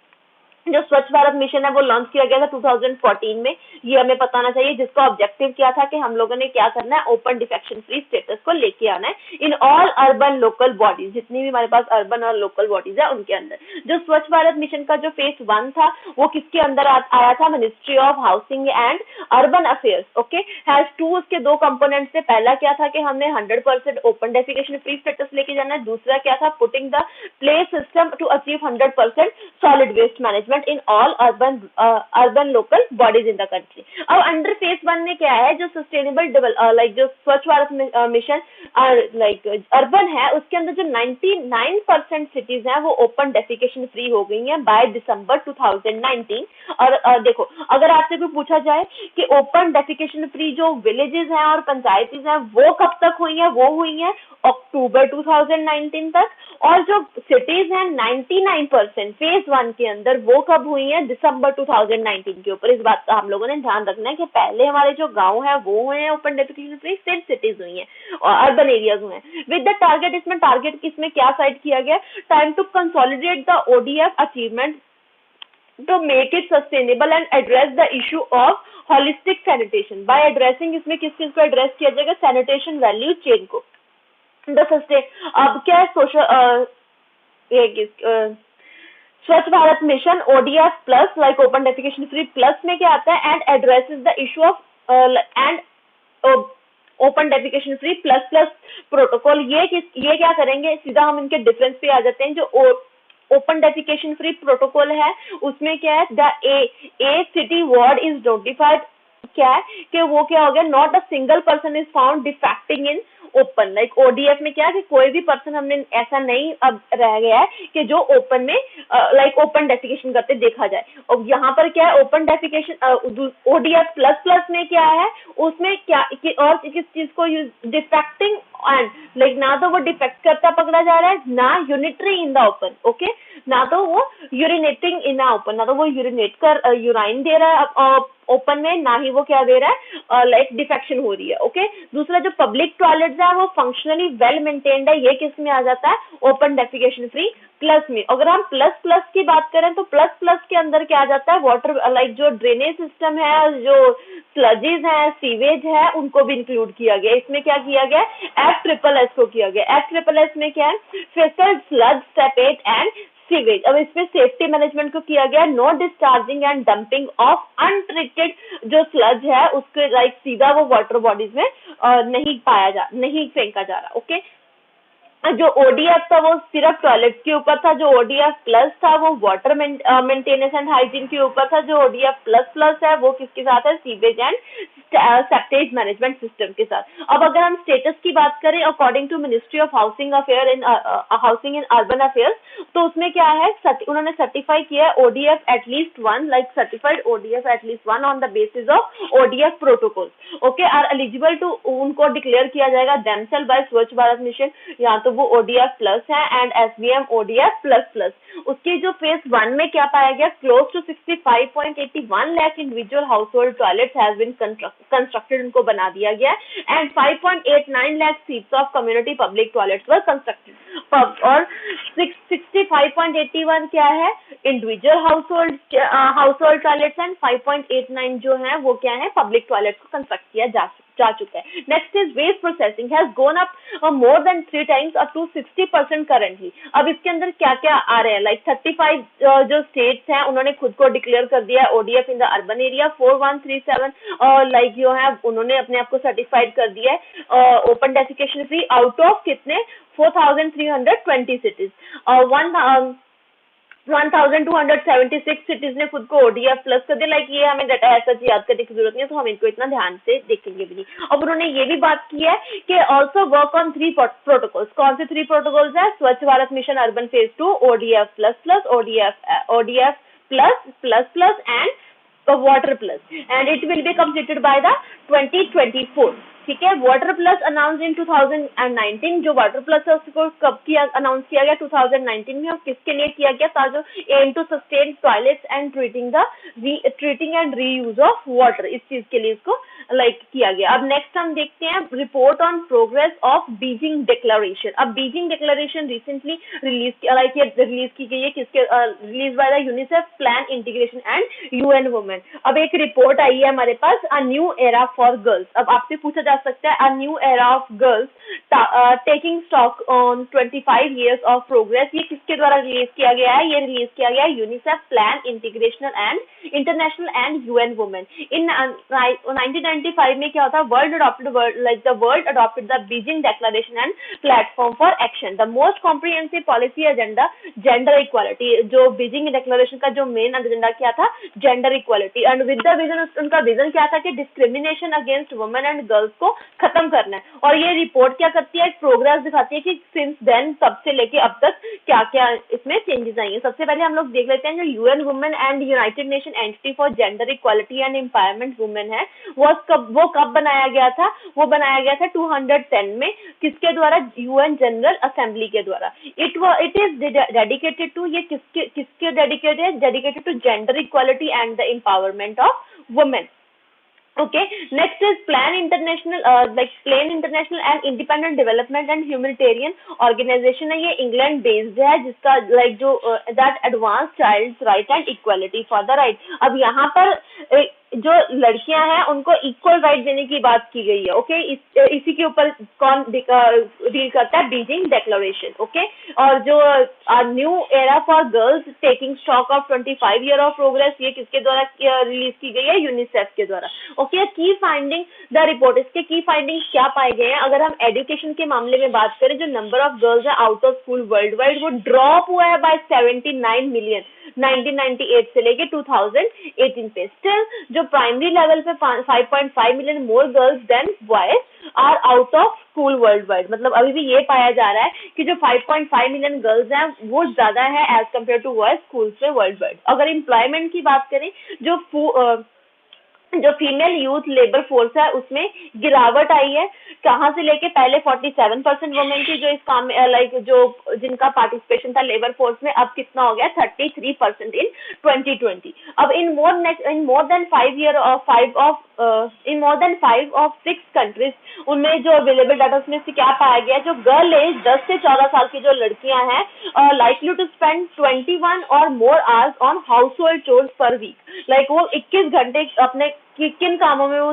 जो स्वच्छ भारत मिशन है वो लॉन्च किया गया था 2014 में, ये हमें पता होना चाहिए, जिसका ऑब्जेक्टिव क्या था कि हम लोगों ने क्या करना है, ओपन डिफेक्शन फ्री स्टेटस को लेके आना है in all urban local bodies, जितनी भी हमारे पास अर्बन और लोकल बॉडीज है उनके अंदर। जो स्वच्छ भारत मिशन का जो फेज 1 था वो किसके अंदर आया था, ministry of housing and urban affairs. Okay, has 2, उसके 2 कंपोनेंट से, पहला क्या था कि हमने 100% ओपन डेफिकेशन फ्री स्टेटस लेके जाना है, दूसरा क्या था, putting the play system to achieve 100% solid waste management in all urban local bodies in the country. अब अंडर फेज 1 में क्या है, जो सस्टेनेबल जो स्वच्छ भारत मिशन अर्बन है, उसके अंदर जो 99% सिटीज हैं वो ओपन डेफिकेशन फ्री हो गई हैं बाय दिसंबर 2019। और देखो, अगर आपसे कोई पूछा जाए कि ओपन डेफिकेशन फ्री जो विलेजेस हैं और पंचायतीज हैं वो कब तक हुई हैं, वो हुई हैं अक्टूबर 2019 तक। और जो सिटीज हैं 99% फेज 1 के अंदर, वो कब हुई हैं, दिसंबर 2019 के ऊपर। इस बात का हम लोगों ने ध्यान रखना है कि पहले हमारे जो गांव है वो हुए हैं ओपन डेफिकेशन फ्री, फिर सिटीज हुई हैं और अर्बन एरियाज हुए हैं विद द टारगेट। इसमें टारगेट किसमें क्या साइड किया गया, time to consolidate the ODF achievement to make it sustainable and address the issue of holistic sanitation by addressing, इसमें किस चीज को एड्रेस किया जाएगा, सैनिटेशन वैल्यू चेन को। अब क्या है, सोशल स्वच्छ Bharat mission ODF plus like open defecation free plus में क्या आता है, and addresses the issue of and open defecation free plus plus protocol. ये क्या करेंगे, सीधा हम इनके डिफरेंस पे आ जाते हैं। जो ओपन डेफिकेशन फ्री प्रोटोकॉल है उसमें क्या है, the A city ward is notified, क्या है कि वो क्या हो गया, not a single person is found defecting in open. Like ODF में क्या है कि कोई भी पर्सन हमने ऐसा नहीं अब रह गया है कि जो ओपन में ओपन डेफिकेशन करते देखा जाए। और यहाँ पर क्या है, open defecation ODF plus plus में क्या है, उसमें क्या और किस चीज को यूज, डिफेक्टिंग एंड ना तो वो डिफेक्ट करता पकड़ा जा रहा है, ना unitary in the open, okay, ना तो वो यूरिनेटिंग इन द ओपन, ना तो वो यूरिनेट कर यूराइन दे रहा है ओपन में, ना ही वो क्या दे रहा है डिफेक्शन हो रही है, ओके। दूसरा, जो पब्लिक टॉयलेट्स है वो फंक्शनली वेल मेंटेन्ड है, ये किस में आ जाता है, ओपन डेफिकेशन फ्री प्लस में। अगर हम प्लस प्लस की बात करें तो प्लस प्लस के अंदर क्या आ जाता है, वाटर जो ड्रेनेज सिस्टम है, जो स्लजेस है, सीवेज है, उनको भी इंक्लूड किया गया। इसमें क्या किया गया, F-SSS को किया गया। F-SSS में क्या है, faecal sludge septage and sewage. अब इसमें सेफ्टी मैनेजमेंट को किया गया, no discharging and dumping of untreated जो स्लज है उसके सीधा वो वाटर बॉडीज में नहीं फेंका जा रहा, ओके। जो ओडीएफ था वो सिर्फ टॉयलेट के ऊपर था, जो ओडीएफ प्लस था वो वाटर मेंटेनेंस एंड हाइजीन के ऊपर था, जो ओडीएफ प्लस प्लस है वो किसके साथ है, sewage and septage management system के साथ। अब अगर हम स्टेटस की बात करें according to Ministry of Housing in Urban Affairs, तो उसमें क्या है, उन्होंने सर्टिफाई किया है ODF at least one, certified ODF at least one on the basis of ODF protocol, okay, are eligible to, उनको डिक्लेयर किया जाएगा देमसेल्फ बाय स्वच्छ भारत मिशन, या तो वो ओडीएफ प्लस है and SBM ODF plus plus. उसके जो फेज 1 में क्या पाया गया, close to 65.81 lakh individual household toilets has been constructed, उनको बना दिया गया, and 5.89 lakh seats of community public toilets were constructed. और 65.81 क्या है, individual household toilets, and 5.89 जो है वो क्या है, पब्लिक टॉयलेट्स को कंस्ट्रक्ट किया जा चुका है। Next is waste processing has gone up more than 3 times up to 60% currently. अब इसके अंदर क्या क्या आ रहे हैं, 35 जो स्टेट्स हैं उन्होंने खुद को डिक्लेयर कर दिया ODF in the urban area, 4137 जो है उन्होंने अपने आप को सर्टिफाइड कर दिया है open defecation free, out of कितने, 4320 सिटीज, 1276 सिटीज ने खुद को ओडीएफ प्लस कर दिया। ये हमें डाटा ऐसा याद करने की जरूरत नहीं है, तो हम इनको इतना ध्यान से देखेंगे भी नहीं। अब उन्होंने ये भी बात की है कि ऑल्सो वर्क ऑन 3 प्रोटोकॉल्स। कौन से 3 प्रोटोकॉल्स है, स्वच्छ Bharat mission urban phase 2, ODF plus plus, ODF plus plus plus and water plus, and it will be completed by the 2024, ठीक है। वाटर प्लस अनाउंस इन 2019, जो वाटर प्लस है उसको कब किया, अनाउंस किया गया 2019 में, और किसके लिए किया गया था, जो aim to sustain toilets and treating and reuse of water, इस चीज के लिए इसको किया गया। अब नेक्स्ट हम देखते हैं report on progress of Beijing declaration. अब बीजिंग डिक्लेरेशन रिसेंटली रिलीज की गई है, किसके, release by the UNICEF plan integration and UN women. अब एक रिपोर्ट आई है हमारे पास, a new era for girls. अब आपसे पूछा जा जा सकता है, a new era of girls taking stock on 25 years of progress. ये किसके द्वारा रिलीज किया गया है? ये रिलीज किया गया है UNICEF plan integrational and international and UN women. इन 1995 में क्या होता है? World adopted the Beijing declaration and platform for action, the most comprehensive policy agenda gender equality. जो बीजिंग डिक्लेरेशन का जो मेन एजेंडा क्या था? Gender equality. And with the vision, उनका विजन क्या था कि discrimination against women and girls को खत्म करना है। और ये रिपोर्ट क्या करती है? प्रोग्रेस दिखाती है कि सिंस देन, तब से लेके अब तक क्या क्या इसमें चेंजेस आई हैं। सबसे पहले हम लोग देख लेते हैं जो UN women and United nation entity for gender equality and empowerment women है, वो कब बनाया गया था? वो बनाया गया था 210 में। किसके द्वारा? यूएन जनरल असेंबली के द्वारा। इट इज डेडिकेटेड टू, ये किसके डेडिकेटेड है? Dedicated to gender equality and the empowerment of women. Okay, next is Plan International, Plan International and Independent Development and Humanitarian Organization है, ये इंग्लैंड बेस्ड है, जिसका that advance child's right and equality for the right। अब यहाँ पर जो लड़कियां हैं उनको इक्वल राइट देने की बात की गई है। ओके, इसी के ऊपर कौन डील करता है? Beijing declaration. ओके, और जो new era for girls taking stock of 25 year of progress, ये किसके द्वारा रिलीज की गई है? यूनिसेफ के द्वारा। ओके, की फाइंडिंग द रिपोर्ट, इसके की फाइंडिंग्स क्या पाए गए हैं? अगर हम एजुकेशन के मामले में बात करें, जो नंबर ऑफ गर्ल्स है out of school world wide, वो ड्रॉप हुआ है बाय 79 मिलियन 1998 से लेके 2018 पे। स्टिल जो प्राइमरी लेवल पे 5.5 million more girls than boys are out of school worldwide. मतलब अभी भी ये पाया जा रहा है कि जो 5.5 मिलियन गर्ल्स हैं वो ज्यादा है as compare to boys schools में वर्ल्ड वाइड। अगर एम्प्लॉयमेंट की बात करें, जो फीमेल यूथ लेबर फोर्स है उसमें गिरावट आई है। कहाँ से लेके? पहले 47% वुमेन थी जो इस काम में जो जिनका पार्टिसिपेशन था लेबर फोर्स में, अब कितना हो गया? 33% इन 2020। अब इन मोर देन 5 of 6 कंट्रीज, उनमें जो अवेलेबल डाटा उसमें से क्या पाया गया? जो गर्ल एज 10 से 14 साल की जो लड़कियां हैं likely to spend 21 or more hours on household chores per week. वो 21 घंटे अपने किन कामों में वो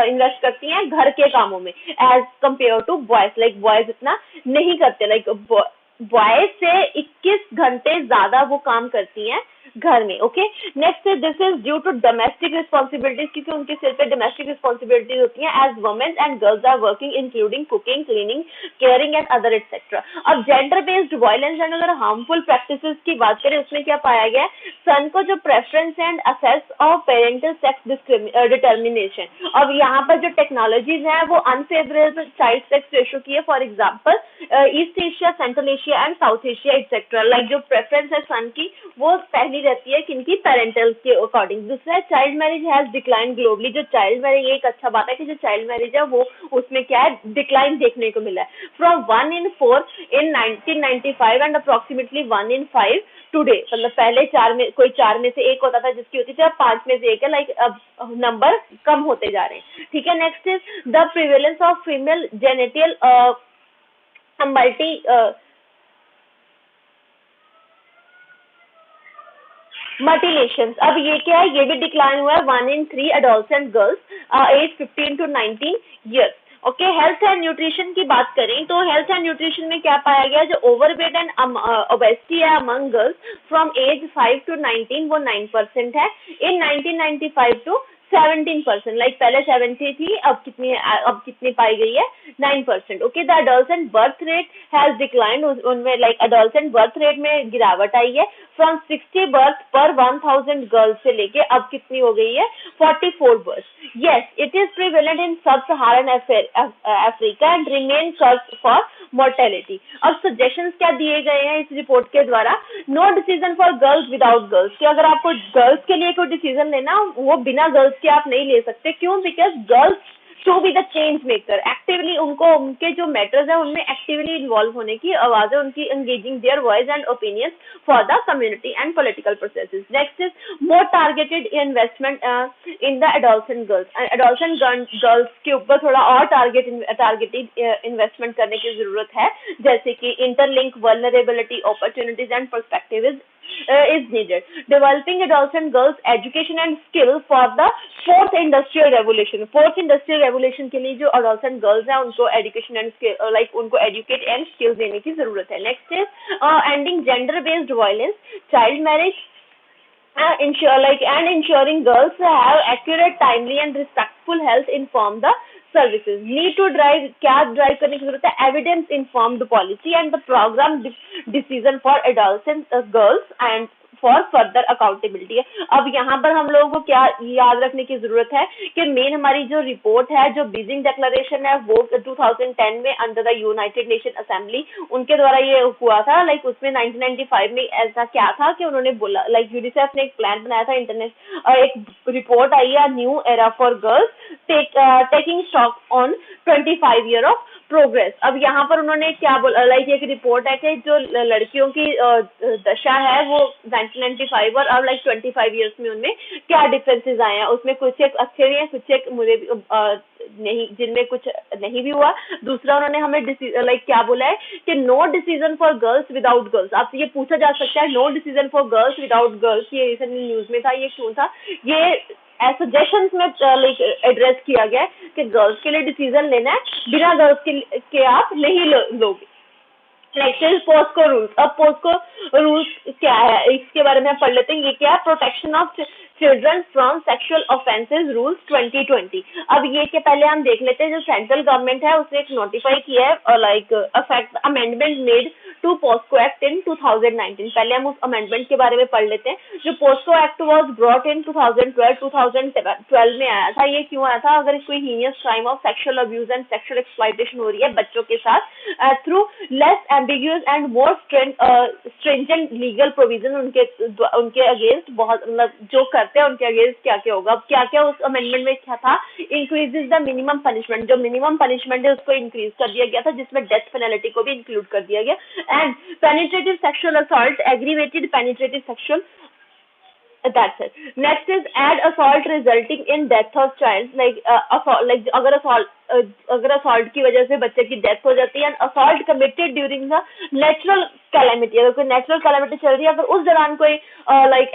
इन्वेस्ट करती हैं? घर के कामों में, as compare to boys. Boys इतना नहीं करते, बॉयज से 21 घंटे ज्यादा वो काम करती हैं घर में। Okay, next this is due to domestic responsibilities, क्योंकि उनके सिर पे डोमेस्टिक रिस्पॉन्सिबिलिटीज होती हैं as women and girls are working including cooking, cleaning, caring and other etcetera. अब जेंडर बेस्ड वायलेंस एंड अगर हार्मफुल प्रैक्टिसेस की बात करें, उसमें क्या पाया गया? सन को जो preference and assess of parental sex determination. अब यहाँ पर जो टेक्नोलॉजीज हैं वो अनफेवरेबल चाइल्ड सेक्स रेशो की है। For example east Asia, central Asia and south Asia etcetera. जो प्रेफरेंस है सन की वो पहली रहती है किनकी? पेरेंटल के अकॉर्डिंग। दूसरा है child marriage has decline globally. जो चाइल्ड मैरिज, एक अच्छा बात है कि जो चाइल्ड मैरिज है वो उसमें क्या है? डिक्लाइन देखने को मिला है from 1 in 4 in 1995 and approximately 1 in 5 today. मतलब पहले 4 में कोई 4 में से एक होता था जिसकी होती थी, अब 5 में से एक है। अब नंबर कम होते जा रहे हैं। ठीक है, next is the prevalence of female genital mutilations. अब ये क्या है? ये भी डिक्लाइन हुआ है 1 in 3 adolescent girls age 15 to 19 years। Okay, health and nutrition की बात करें तो हेल्थ एंड न्यूट्रिशन में क्या पाया गया? जो ओवरवेट एंड ओबेसिटी है among girls from age 5 to 19 वो 9% है। इन 1995 to 17%, पहले 70 थी, अब कितनी पाई गई है? 9%। Okay, the adolescent birth rate has declined, उनमें एडोलसेंट बर्थ रेट में गिरावट आई है फ्रॉम 60 बर्थ पर 1000 गर्ल्स से लेके अब कितनी हो गई है? 44 birth. Yes, it is prevalent in sub Saharan Africa and remain curve for mortality. अब सजेशंस क्या दिए गए हैं इस रिपोर्ट के द्वारा? No decision for girls without girls, कि अगर आपको गर्ल्स के लिए कोई डिसीजन लेना वो बिना गर्ल्स के आप नहीं ले सकते। क्यों? Because girls to be the change maker, actively उनको उनके जो मैटर्स है उनमें एक्टिवली इन्वॉल्व होने की आवाज है उनकी, engaging their voice and opinions for the community and political processes. Next is more targeted investment in the adolescent girls. Adolescent girls के ऊपर थोड़ा और टारगेटेड इन्वेस्टमेंट करने की जरूरत है, जैसे कि interlink vulnerability, opportunities and perspectives is needed. Developing adolescent girls education and skill for the fourth industrial revolution. Fourth industrial revolution के लिए जो adolescent girls हैं उनको education and skill उनको educate and skills देने की जरूरत है. Next is ending gender based violence, child marriage, and ensuring girls have accurate, timely and respectful health informed the services. Need to drive क्या drive करने की जरूरत है? Evidence informed policy and the program decision for adolescent girls and for further accountability है. अब यहाँ पर हम लोगों को क्या याद रखने की जरूरत है कि मेन हमारी जो रिपोर्ट है, जो बीजिंग डिक्लेरेशन है, वो 2010 में under the United nation assembly उनके द्वारा ये हुआ था. उसमें 1995 में ऐसा क्या था कि उन्होंने बोला यूनिसेफ ने एक प्लान बनाया था, एक रिपोर्ट आई है, new era for girls taking stock on 25 year of progress. अब यहाँ पर उन्होंने क्या बोला, एक रिपोर्ट है कि जो लड़कियों की दशा है वो 1995 और अब 25 इयर्स में उनमें क्या डिफरेंसेस आए हैं. उसमें कुछ एक अच्छे भी हैं, कुछ एक मुझे नहीं, जिनमें कुछ नहीं भी हुआ. दूसरा उन्होंने हमें क्या बोला है कि no decision for girls without girls. आपसे ये पूछा जा सकता है no decision for girls without girls, ये रिसेंटली न्यूज में था, ये क्यों था? ये सजेशंस में एड्रेस किया गया है कि गर्ल्स के लिए डिसीजन लेना है, बिना गर्ल्स के आप नहीं लोगे. Next is POCSO rules. अब पोस्को रूल्स क्या है इसके बारे में हम पढ़ लेते हैं. ये क्या है? Protection of children from sexual offences rules 2020. अब ये के पहले हम देख लेते हैं जो सेंट्रल गवर्नमेंट है उसने एक नोटिफाई किया है और affect amendment made to POCSO act in 2019. पहले हम उस अमेंडमेंट के बारे में पढ़ लेते हैं. जो POCSO act was brought in 2012 में आया था. ये क्यों आया था? अगर कोई heinous crime of sexual abuse and sexual exploitation हो रही है बच्चों के साथ through less ambiguous and more stringent legal provision उनके अगेंस्ट बहुत जो करते हैं उनके अगेंस्ट क्या क्या होगा. अब क्या क्या उस अमेंडमेंट में क्या था? Increases the minimum punishment. जो मिनिमम पनिशमेंट है उसको इंक्रीज कर दिया गया था, जिसमें डेथ पेनल्टी को भी इंक्लूड कर दिया गया. And penetrative sexual assault, aggravated penetrative sexual, that's it. Next is add assault resulting in death of child, अगर असॉल्ट की वजह से बच्चे की डेथ हो जाती है. Assault committed during the natural calamity, अगर कोई नेचुरल कैलेमिटी चल रही है, अगर उस दौरान कोई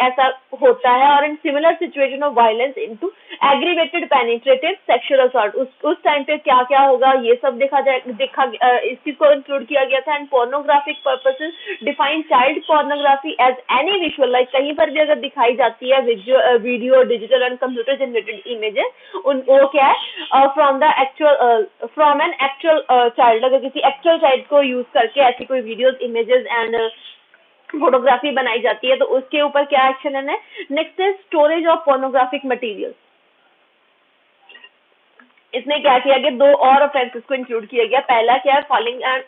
ऐसा होता है और in similar situation of violence into aggravated penetrative sexual assault, उस टाइम पे क्या क्या होगा ये सब इस चीज को इंक्लूड किया गया था. And pornographic purposes define child pornography as any visual, कहीं पर भी अगर दिखाई जाती है video, digital and computer generated images, वो क्या है? From an actual child. अगर किसी एक्चुअल चाइल्ड को यूज करके ऐसी कोई वीडियोस, इमेजेस एंड फोटोग्राफी बनाई जाती है तो उसके ऊपर क्या एक्शन है? नेक्स्ट है स्टोरेज ऑफ पोर्नोग्राफिक मटेरियल. इसमें क्या किया गया? 2 और ऑफेंसेस को इंक्लूड किया गया. पहला क्या है? फॉलिंग एंड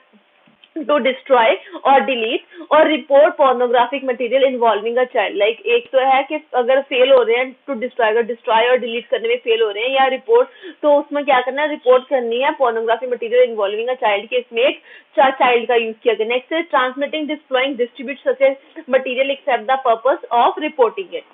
टू डिस्ट्रॉय और डिलीट और report pornographic material involving a child. एक तो है कि अगर फेल हो रहे हैं टू डिस्ट्रॉय, अगर डिस्ट्रॉय और डिलीट करने में फेल हो रहे हैं या रिपोर्ट, तो उसमें क्या करना है? रिपोर्ट करनी है pornographic material involving a child के. इसमें एक चाइल्ड का यूज किया गया. नेक्स्ट है transmitting, displaying, distribute such a material except the purpose of reporting it.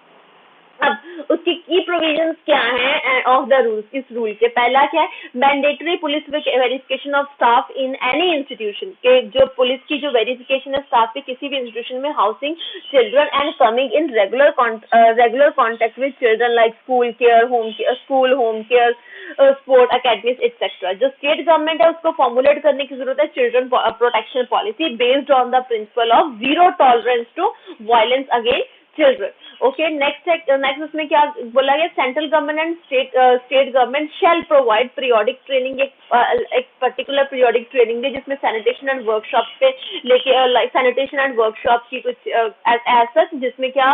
अब उसकी की प्रोविजंस क्या हैं ऑफ द रूल्स? इस रूल के पहला क्या है? Mandatory police verification of staff in any institution, के जो पुलिस की जो वेरिफिकेशन है स्टाफ की किसी भी इंस्टीट्यूशन में housing children and coming in regular contact with children like school home care, sport academies etcetera. जो स्टेट गवर्नमेंट है उसको फॉर्मुलेट करने की जरूरत है children protection policy based on the principle of zero tolerance to violence against children. Okay, next उसमें क्या बोला गया? Central government and state government shall provide periodic training, एक पर्टिकुलर पीरियोडिक ट्रेनिंग दे जिसमें सैनिटेशन एंड वर्कशॉप पे लेके sanitation and workshop की कुछ एज सच, जिसमें क्या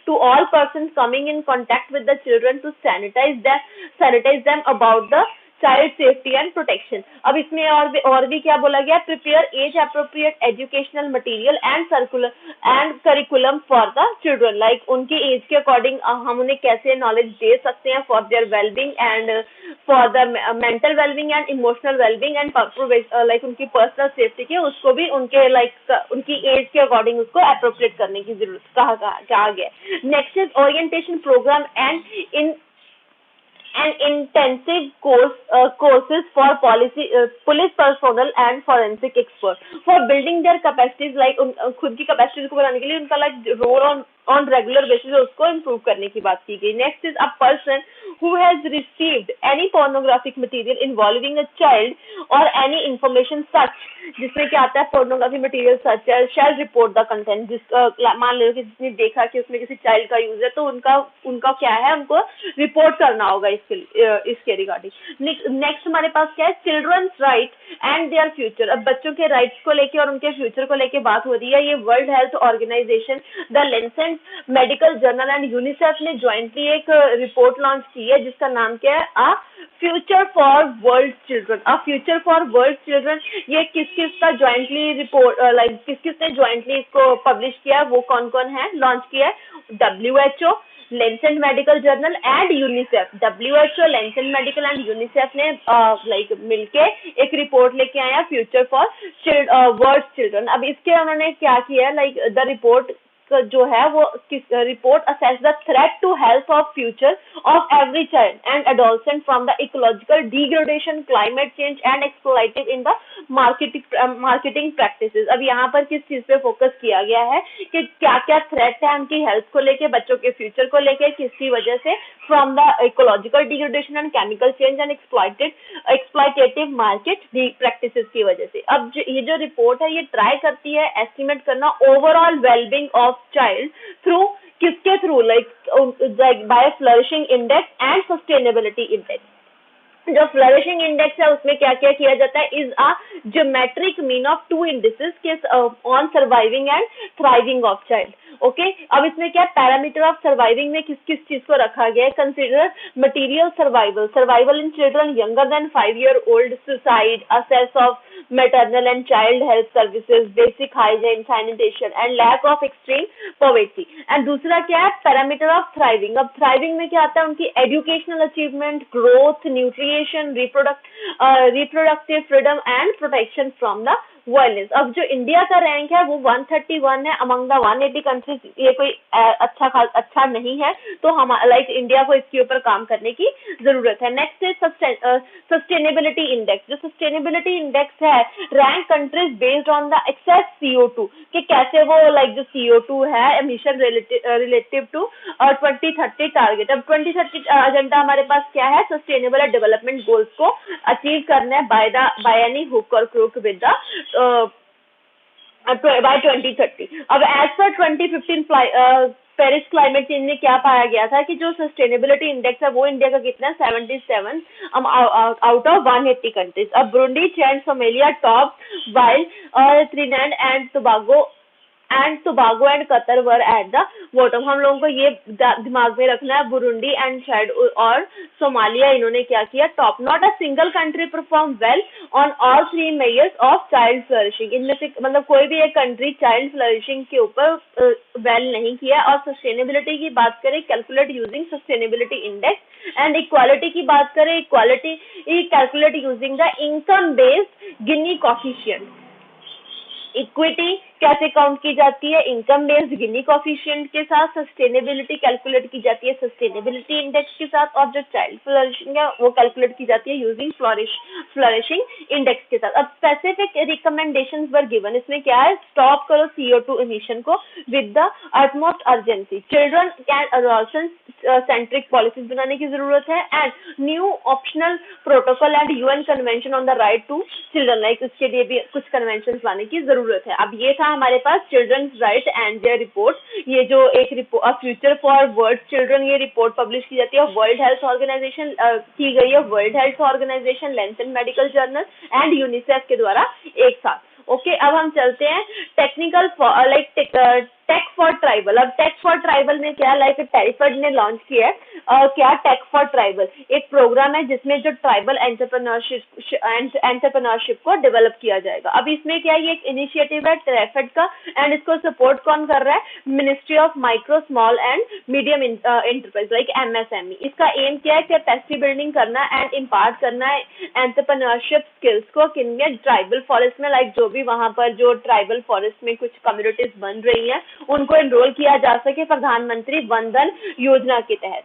to all person coming in contact with the children to sanitize them about the child safety and protection. अब इसमें और भी क्या बोला गया? Prepare age appropriate educational material and curriculum for the children. उनके एज के अकॉर्डिंग हम उन्हें कैसे नॉलेज दे सकते हैं for their wellbeing and for the mental wellbeing and emotional wellbeing and उनकी पर्सनल सेफ्टी के, उसको भी उनके उनकी एज के अकॉर्डिंग उसको अप्रोप्रिएट करने की जरूरत कहा गया. Next is orientation programme and in and intensive courses for police personnel and forensic experts for building their capacities, like खुद की capacities को बढ़ाने के लिए उनका like role on regular basis उसको improve करने की बात की गई. Next is a person who has received any pornographic material involving a child or any information such, जिसमें क्या आता है pornography material such as shall report the content. मान लो कि जिसने देखा कि उसमें किसी child का यूज है तो उनका क्या है, उनको रिपोर्ट करना होगा इसके रिगार्डिंग. नेक्स्ट हमारे पास क्या है, children's right and their future. अब बच्चों के राइट्स को लेके और उनके फ्यूचर को लेके बात हो रही है. ये World Health Organization, the Lancet medical journal and UNICEF ने ज्वाइंटली एक रिपोर्ट लॉन्च की है जिसका नाम क्या है, a future for world children. A future for world children ये किस का ज्वाइंटली रिपोर्ट, लाइक किस ने ज्वाइंटली इसको पब्लिश किया, वो कौन कौन है, लॉन्च किया है, WHO, Lancet medical journal and UNICEF. WHO, Lancet medical and UNICEF ने लाइक मिलके एक रिपोर्ट लेके आया फ्यूचर फॉर वर्ल्ड चिल्ड्रन. अब इसके उन्होंने क्या किया है, लाइक द रिपोर्ट जो है वो report assess the threat to health of future of every child and adolescent from the ecological degradation, climate change and exploitive in the marketing practices. अब यहाँ पर किस चीज पे फोकस किया गया है कि क्या क्या थ्रेट है उनकी हेल्थ को लेके, बच्चों के फ्यूचर को लेके, किसकी वजह से, from the ecological degradation and chemical change and exploitative market practices की वजह से. अब ये जो रिपोर्ट है ये ट्राई करती है एस्टिमेट करना overall wellbeing of child through, किसके through, like by flourishing index and sustainability index. जो फ्लरिशिंग इंडेक्स है उसमें क्या क्या किया जाता है, is a geometric mean of two indices on surviving and thriving of child. Okay, अब इसमें क्या पैरामीटर ऑफ सर्वाइविंग में किस किस चीज को रखा गया है, consider material survival in children younger than 5 year old, suicide, assess of maternal and child health services, basic hygiene, sanitation and lack of extreme poverty. And दूसरा क्या है, पैरामीटर ऑफ थ्राइविंग. अब थ्राइविंग में क्या आता है, उनकी educational achievement, growth, nutrition, reproductive freedom and protection from the violence. अब जो इंडिया का रैंक है वो 131 है अमंग द 180 कंट्रीज. ये कोई अच्छा नहीं है, तो हम लाइक इंडिया को इसके ऊपर काम करने की जरूरत है. नेक्स्ट है सस्टेनेबिलिटी इंडेक्स. जो सस्टेनेबिलिटी इंडेक्स है rank countries based on the excess CO2, कि कैसे वो लाइक जो CO2 है एमिशन रिलेटिव टू 2030 टारगेट. अब 2030 एजेंडा हमारे पास क्या है, सस्टेनेबल डेवलपमेंट गोल्स को अचीव करना है बाय एनी हुक और क्रूक विद द by 2030. अब as per 2015 Paris climate change में क्या पाया गया था कि जो सस्टेनेबिलिटी इंडेक्स है वो इंडिया का कितना है, 77 आउट ऑफ 180 कंट्रीज. अब Burundi, Chad, Somalia top, while Trinidad and Tobago and Qatar were at the bottom. हम लोगों को ये दिमाग में रखना है, बुरुंडी एंड चैड और सोमालिया इन्होंने क्या किया, top. Not a single country perform well on all 3 measures of child flourishing. इनमें से मतलब कोई भी एक कंट्री चाइल्ड फ्लरिशिंग के ऊपर वेल नहीं किया. और सस्टेनेबिलिटी की बात करें, calculate using sustainability index. And equality की बात करें, equality calculate using the income based Guinea coefficient. Equity कैसे काउंट की जाती है, इनकम बेस्ड गिनी कोफिशिएंट के साथ. सस्टेनेबिलिटी कैलकुलेट की जाती है सस्टेनेबिलिटी इंडेक्स के साथ. और जो चाइल्ड फ्लरिशिंग है वो कैलकुलेट की जाती है यूजिंग फ्लरिशिंग इंडेक्स के साथ. अब स्पेसिफिक रिकमेंडेशंस वर गिवन. इसमें क्या है, स्टॉप करो CO2 इमिशन को with the utmost urgency. Children and adolescent centric policies बनाने की जरूरत है. And new optional protocol and UN convention on the right to children, like इसके लिए भी कुछ कन्वेंशन लाने की जरूरत है. अब ये था हमारे पास children's right and their report. ये जो एक report future for world children, ये रिपोर्ट पब्लिश की जाती है वर्ल्ड हेल्थ ऑर्गेनाइजेशन की गई है, World Health Organization, Lancet medical journal and UNICEF के द्वारा एक साथ. ओके, अब हम चलते हैं technical like tech for tribal. अब टेक फॉर ट्राइबल में क्या, लाइक टेरिफेड ने लॉन्च किया है क्या, टेक फॉर ट्राइबल एक प्रोग्राम है जिसमें जो ट्राइबल एंटरप्रेन्योरशिप को डेवलप किया जाएगा. अब इसमें क्या, ये एक इनिशिएटिव है टेरिफेड का. एंड इसको सपोर्ट कौन कर रहा है, ministry of micro small and medium enterprise like MSME. इसका एम क्या है, कैपेसिटी बिल्डिंग करना एंड इम्पार्ट करना है एंटरप्रेन्योरशिप स्किल्स को किनमें, ट्राइबल फॉरेस्ट में. लाइक जो भी वहां पर जो ट्राइबल फॉरेस्ट में कुछ कम्युनिटीज बन रही हैं उनको एनरोल किया जा सके प्रधानमंत्री वन धन योजना के तहत.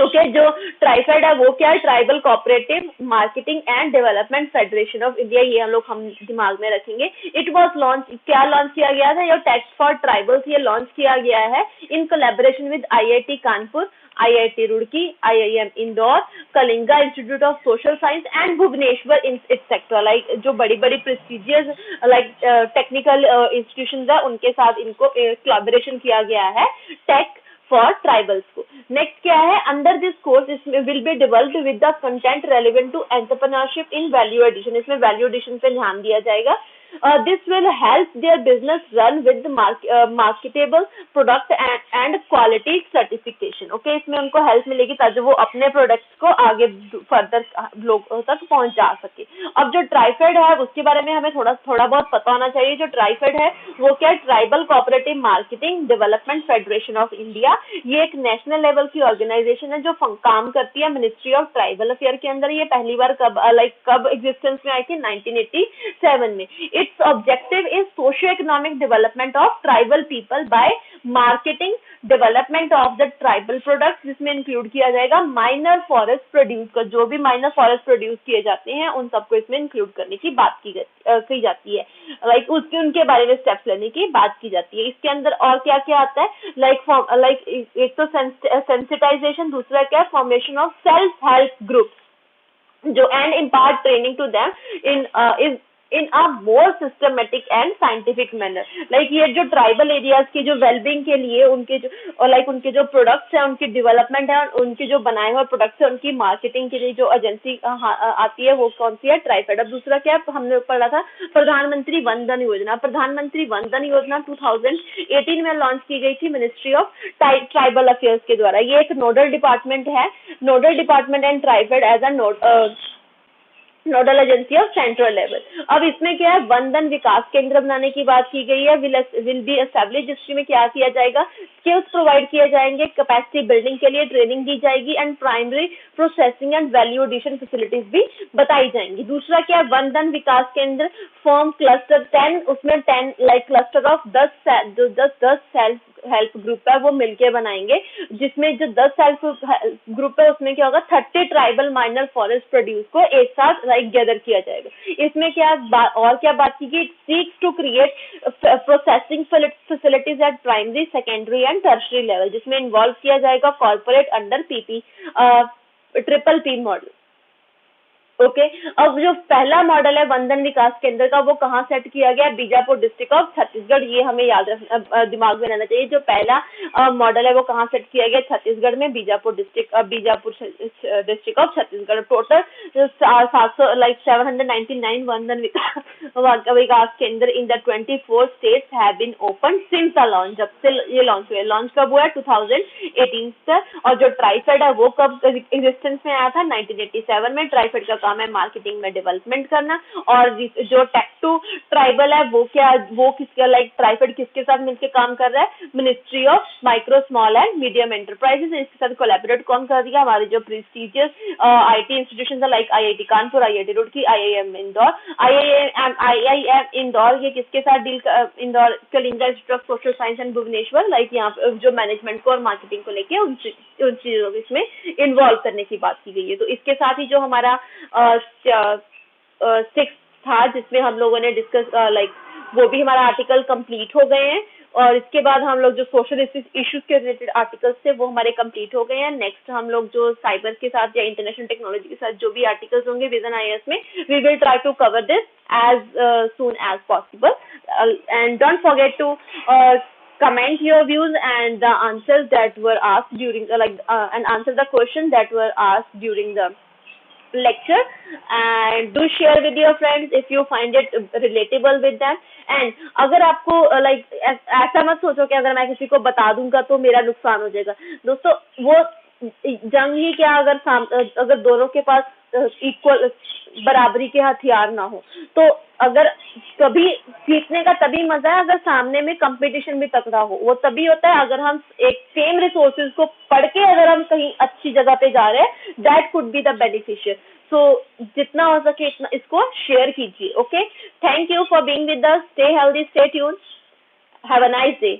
ओके जो ट्राइफेड है वो क्या है, tribal cooperative marketing and development federation of India, ये हम दिमाग में रखेंगे। इट वाज लॉन्च, क्या लॉन्च किया गया था, ये टेक्स्ट फॉर ट्राइबल्स ये लॉन्च किया गया है in collaboration with IIT Kanpur, IIT Roorkee, IIM Indore, Kalinga Institute of Social Science and Bhubaneswar instructor, like जो बड़ी बड़ी प्रेस्टिजियस लाइक टेक्निकल इंस्टीट्यूशंस है उनके साथ इनको कोलैबोरेशन किया गया है टेक फॉर ट्राइबल्स को। नेक्स्ट क्या है, अंडर दिस कोर्स इसमें will be developed with the content relevant to entrepreneurship in value addition, इसमें वैल्यू एडिशन पे ध्यान दिया जाएगा। This will help their business run with marketable product and quality certification. Okay इसमें उनको हेल्प मिलेगी ताकि वो अपने प्रोडक्ट्स को आगे फर्दर लोगों तक पहुंचा सके। अब जो ट्राइफेड है उसके बारे में हमें थोड़ा बहुत पता होना चाहिए। जो ट्राइफेड है वो क्या है, tribal cooperative marketing development federation of India, ये एक नेशनल लेवल की ऑर्गेनाइजेशन है जो काम करती है मिनिस्ट्री ऑफ ट्राइबल अफेयर के अंदर। ये पहली बार कब एग्जिस्टेंस में आई थी, 1987 में। It's objective is socio economic development of tribal people bye marketing development of the tribal products, जिसमें इंक्लूड किया जाएगा माइनर फॉरेस्ट प्रोड्यूस का, जो भी माइनर फॉरेस्ट प्रोड्यूस किए जाते हैं उन सबको इसमें इंक्लूड करने की बात की जाती है, लाइक उसके उनके बारे में स्टेप्स लेने की बात की जाती है। इसके अंदर और क्या क्या आता है, लाइक एक तो सेंसिटाइजेशन, दूसरा क्या है formation of self help group जो and impart training to them in a more systematic and scientific manner. Like ये जो ट्राइबल एरियाज की जो वेलबींग के लिए उनके जो उनके जो प्रोडक्ट्स हैं उनकी डेवलपमेंट है, उनके जो बनाए हुए प्रोडक्ट्स है उनकी मार्केटिंग के लिए जो एजेंसी आती है वो कौन सी है, ट्राइफेड। अब दूसरा क्या हमने पढ़ा था, प्रधानमंत्री वन धन योजना। प्रधानमंत्री वन धन योजना 2018 में लॉन्च की गई थी मिनिस्ट्री ऑफ ट्राइबल अफेयर्स के द्वारा। ये एक नोडल डिपार्टमेंट है, nodal department and TRIFED as a nodal agency of central level. अब इसमें क्या है, वंदन विकास केंद्र बनाने की बात की गई है, विल बी एस्टैब्लिश, जिसमें क्या किया जाएगा, स्किल्स प्रोवाइड किए जाएंगे, कैपेसिटी बिल्डिंग के लिए ट्रेनिंग दी जाएगी and primary processing and value addition facilities भी बताई जाएंगी। दूसरा क्या है, वंदन विकास केंद्र फॉर्म क्लस्टर 10, उसमें 10 like cluster of 10 self help group है वो मिलके बनाएंगे, जिसमें जो 10 सेल्फ ग्रुप है उसमें क्या होगा, 30 ट्राइबल माइनर फॉरेस्ट प्रोड्यूस को एक साथ लाइक गैदर किया जाएगा। इसमें क्या और क्या बात की गई, seeks to create processing facilities at primary secondary and tertiary level, जिसमें इन्वॉल्व किया जाएगा corporate under PP triple P model. Okay अब जो पहला मॉडल है वंदन विकास केंद्र का वो कहाँ सेट किया गया, बीजापुर डिस्ट्रिक्ट ऑफ छत्तीसगढ़, ये हमें याद रखना दिमाग में रहना चाहिए। जो पहला मॉडल है वो कहाँ सेट किया गया, छत्तीसगढ़ में, Bijapur district of Chhattisgarh. Total 700 like 799 Vandhan Vikas Kendra in the 24 states have been open since the launch, जब से ये लॉन्च हुआ। लॉन्च कब हुआ है, 2018 से। और जो ट्राइफेड है वो कब एग्जिस्टेंस में आया था, 1987 में। ट्राइफेड का काम है मार्केटिंग में डेवलपमेंट करना। और जो टेक टू ट्राइबल है वो क्या, वो किसके लाइक ट्राइफेड किसके साथ मिलकर काम कर रहा है, ministry of micro small and medium enterprises, इसके साथ कोलैबोरेट कौन कर रही है, हमारे जो प्रेस्टिजियस आईटी इंस्टीट्यूशंस है like IIT Kanpur, IIT Roorkee, IIM Indore. IIM Indore ये किसके साथ deal, Indore Kalinga Institute of Social Science and Bhubaneswar, like यहाँ जो मैनेजमेंट को और मार्केटिंग को लेके उन चीजों को इसमें इन्वॉल्व करने की बात की गई है। तो इसके साथ ही जो हमारा 6 था जिसमें हम लोगों ने डिस्कस लाइक वो भी हमारा आर्टिकल कंप्लीट हो गए हैं। और इसके बाद हम लोग जो सोशल इश्यूज के रिलेटेड आर्टिकल्स थे वो हमारे कंप्लीट हो गए हैं। नेक्स्ट हम लोग जो साइबर के साथ या इंटरनेशनल टेक्नोलॉजी के साथ जो भी आर्टिकल्स होंगे विद इन आईएएस में, we will try to cover this as soon as possible and don't forget to comment your views and the answers that were asked during and answer the question that were asked during the lecture, and do share with your friends if you find it relatable with them. And अगर आपको like ऐसा मत सोचो कि अगर मैं किसी को बता दूंगा तो मेरा नुकसान हो जाएगा। दोस्तों वो जंग ही क्या, अगर दोनों के पास इक्वल बराबरी के हथियार ना हो, तो अगर कभी जीतने का तभी मजा है अगर सामने में कंपटीशन भी तगड़ा हो। वो तभी होता है अगर हम एक सेम रिसोर्सेज को पढ़ के अगर हम कहीं अच्छी जगह पे जा रहे हैं, that could be the beneficial. So जितना हो सके इतना इसको शेयर कीजिए। Okay, thank you for being with us, stay healthy, stay tuned, have a nice day.